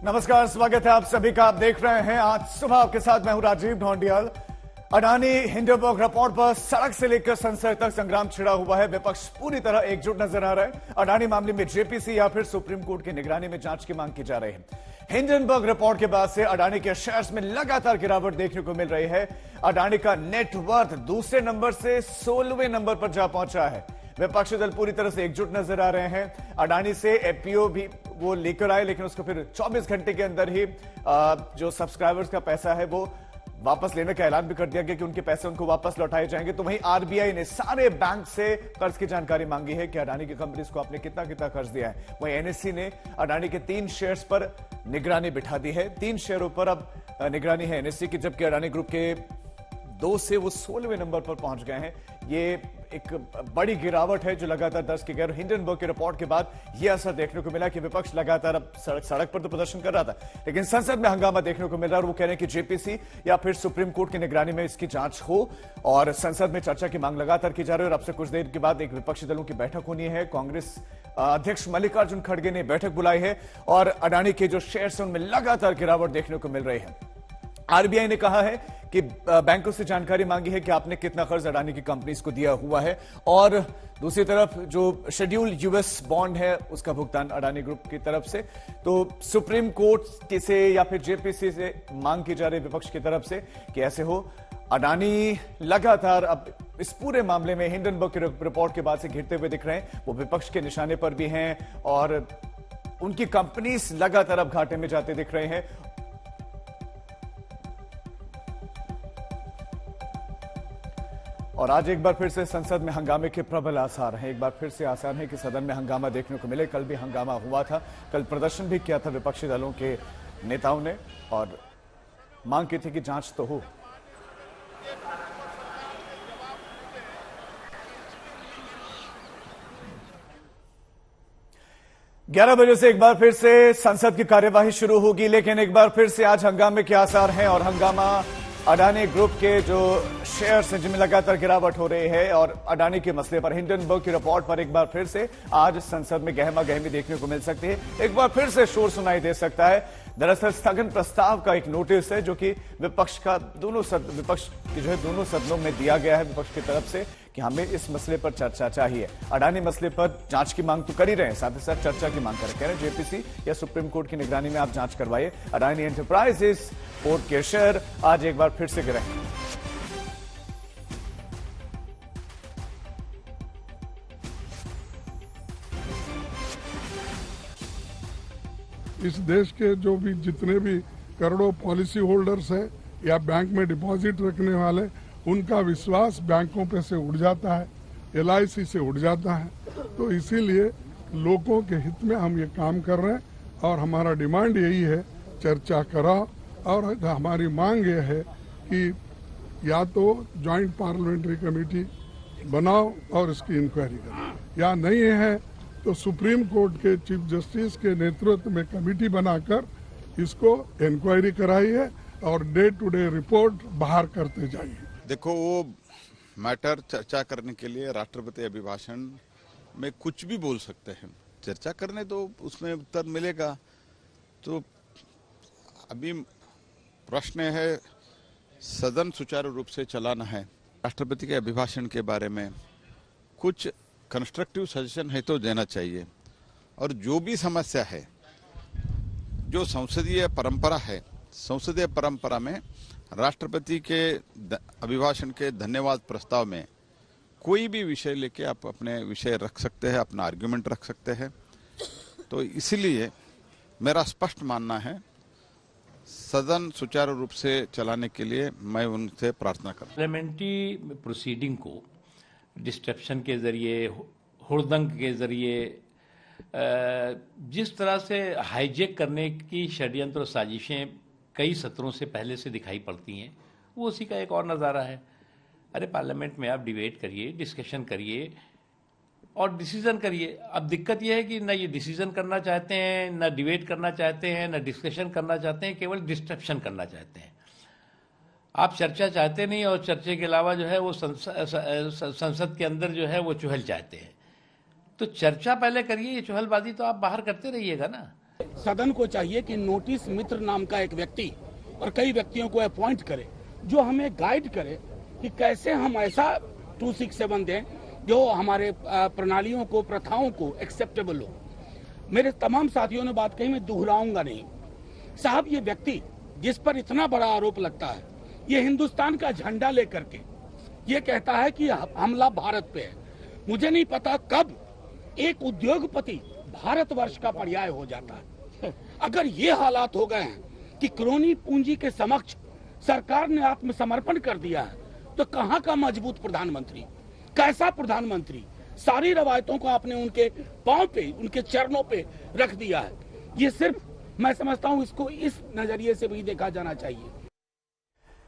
नमस्कार, स्वागत है आप सभी का। आप देख रहे हैं आज सुबह आपके साथ मैं हूं राजीव ढोंडियाल। अडानी हिंडनबर्ग रिपोर्ट पर सड़क से लेकर संसद तक संग्राम छिड़ा हुआ है। विपक्ष पूरी तरह एकजुट नजर आ रहा है। अडानी मामले में जेपीसी या फिर सुप्रीम कोर्ट की निगरानी में जांच की मांग की जा रही है। हिंडनबर्ग रिपोर्ट के बाद से अडानी के शेयर्स में लगातार गिरावट देखने को मिल रही है। अडानी का नेटवर्थ दूसरे नंबर से 16वें नंबर पर जा पहुंचा है। विपक्षी दल पूरी तरह से एकजुट नजर आ रहे हैं। अडानी से एफपीओ भी वो लेकर आए, लेकिन उसको फिर 24 घंटे के अंदर ही जो सब्सक्राइबर्स का पैसा है वो वापस लेने का ऐलान भी कर दिया गया कि उनके पैसे उनको वापस लौटाए जाएंगे। तो वहीं आरबीआई ने सारे बैंक से कर्ज की जानकारी मांगी है कि अडानी की कंपनीज को आपने कितना कितना कर्ज दिया है। वहीं एनएससी ने अडानी के 3 शेयर्स पर निगरानी बिठा दी है। 3 शेयरों पर अब निगरानी है एनएससी की, जबकि अडानी ग्रुप के 2 से वो 16वें नंबर पर पहुंच गए हैं। ये एक बड़ी गिरावट है जो लगातार दर्ज की गई। हिंडनबर्ग की रिपोर्ट के बाद यह असर देखने को मिला कि विपक्ष लगातार अब सड़क पर तो प्रदर्शन कर रहा था, लेकिन संसद में हंगामा देखने को मिल रहा है। और वो कह रहे हैं कि जेपीसी या फिर सुप्रीम कोर्ट की निगरानी में इसकी जांच हो और संसद में चर्चा की मांग लगातार की जा रही है। और अब से कुछ देर के बाद एक विपक्षी दलों की बैठक होनी है। कांग्रेस अध्यक्ष मल्लिकार्जुन खड़गे ने बैठक बुलाई है और अडानी के जो शेयर्स हैं उनमें लगातार गिरावट देखने को मिल रही है। आरबीआई ने कहा है कि बैंकों से जानकारी मांगी है कि आपने कितना कर्ज अडानी की कंपनीज को दिया हुआ है। और दूसरी तरफ जो शेड्यूल यूएस बॉन्ड है उसका भुगतान अडानी ग्रुप की तरफ से। तो सुप्रीम कोर्ट से या फिर जेपीसी से मांग की जा रही विपक्ष की तरफ से कि ऐसे हो। अडानी लगातार अब इस पूरे मामले में हिंडनबर्ग की रिपोर्ट के बाद से घिरते हुए दिख रहे हैं। वो विपक्ष के निशाने पर भी हैं और उनकी कंपनीज लगातार अब घाटे में जाते दिख रहे हैं। और आज एक बार फिर से संसद में हंगामे के प्रबल आसार हैं। एक बार फिर से आसार है कि सदन में हंगामा देखने को मिले। कल भी हंगामा हुआ था, कल प्रदर्शन भी किया था विपक्षी दलों के नेताओं ने और मांग की थी कि जांच तो हो। ग्यारह बजे से एक बार फिर से संसद की कार्यवाही शुरू होगी, लेकिन एक बार फिर से आज हंगामे के आसार हैं। और हंगामा अडानी ग्रुप के जो शेयर्स हैं जिनमें लगातार गिरावट हो रही है और अडानी के मसले पर हिंडनबर्ग की रिपोर्ट पर एक बार फिर से आज संसद में गहमा गहमी देखने को मिल सकती है। एक बार फिर से शोर सुनाई दे सकता है। दरअसल स्थगन प्रस्ताव का एक नोटिस है जो कि विपक्ष के जो है दोनों सदनों में दिया गया है विपक्ष की तरफ से कि हमें इस मसले पर चर्चा चाहिए। अडानी मसले पर जांच की मांग तो कर ही रहे हैं, साथ ही साथ चर्चा की मांग कर रहे हैं। जेपीसी या सुप्रीम कोर्ट की निगरानी में आप जांच करवाइए। अडानी एंटरप्राइजेस पोर्ट के शेयर आज एक बार फिर से गिरे। इस देश के जो भी जितने भी करोड़ों पॉलिसी होल्डर्स हैं या बैंक में डिपॉजिट रखने वाले, उनका विश्वास बैंकों पे से उड़ जाता है, एलआईसी से उड़ जाता है। तो इसीलिए लोगों के हित में हम ये काम कर रहे हैं और हमारा डिमांड यही है, चर्चा कराओ। और हमारी मांग ये है कि या तो जॉइंट पार्लियामेंट्री कमेटी बनाओ और इसकी इंक्वायरी करो, या नहीं है तो सुप्रीम कोर्ट के चीफ जस्टिस के नेतृत्व में कमेटी बनाकर इसको इंक्वायरी कराइए और डे टू डे रिपोर्ट बाहर करते जाइए। देखो, वो मैटर चर्चा करने के लिए राष्ट्रपति अभिभाषण में कुछ भी बोल सकते हैं। चर्चा करने तो उसमें उत्तर मिलेगा। तो अभी प्रश्न है सदन सुचारू रूप से चलाना है। राष्ट्रपति के अभिभाषण के बारे में कुछ कंस्ट्रक्टिव सजेशन है तो देना चाहिए। और जो भी समस्या है, जो संसदीय परंपरा है, संसदीय परंपरा में राष्ट्रपति के अभिभाषण के धन्यवाद प्रस्ताव में कोई भी विषय लेके आप अपने विषय रख सकते हैं, अपना आर्ग्यूमेंट रख सकते हैं। तो इसीलिए मेरा स्पष्ट मानना है, सदन सुचारू रूप से चलाने के लिए मैं उनसे प्रार्थना करता हूं। पार्लियामेंट्री प्रोसीडिंग को डिस्ट्रप्शन के जरिए, हुड़दंग के जरिए जिस तरह से हाईजैक करने की षड्यंत्र और साजिशें कई सत्रों से पहले से दिखाई पड़ती हैं, वो उसी का एक और नज़ारा है। अरे पार्लियामेंट में आप डिबेट करिए, डिस्कशन करिए और डिसीजन करिए। अब दिक्कत यह है कि ना ये डिसीजन करना चाहते हैं, ना डिबेट करना चाहते हैं, ना डिस्कशन करना चाहते हैं, केवल डिस्ट्रप्शन करना चाहते हैं। आप चर्चा चाहते नहीं और चर्चा के अलावा जो है वो संसद के अंदर जो है वो चुहल चाहते हैं। तो चर्चा पहले करिए, ये चुहलबाजी तो आप बाहर करते रहिएगा ना। सदन को चाहिए कि नोटिस मित्र नाम का एक व्यक्ति और कई व्यक्तियों को अपॉइंट करे जो हमें गाइड करे कि कैसे हम ऐसा 267 दें जो हमारे प्रणालियों को, प्रथाओं को एक्सेप्टेबल हो। मेरे तमाम साथियों ने बात कही, मैं दोहराऊंगा नहीं। साहब, ये व्यक्ति जिस पर इतना बड़ा आरोप लगता है, ये हिंदुस्तान का झंडा लेकर के ये कहता है कि हमला भारत पे है। मुझे नहीं पता कब एक उद्योगपति भारतवर्ष का पर्याय हो जाता है। अगर ये हालात हो गए हैं कि क्रोनी पूंजी के समक्ष सरकार ने आत्मसमर्पण कर दिया है, तो कहां का मजबूत प्रधानमंत्री, कैसा प्रधानमंत्री? सारी रवायतों को आपने उनके पांव पे, उनके चरणों पे रख दिया है। ये सिर्फ मैं समझता हूं इसको इस नजरिए से भी देखा जाना चाहिए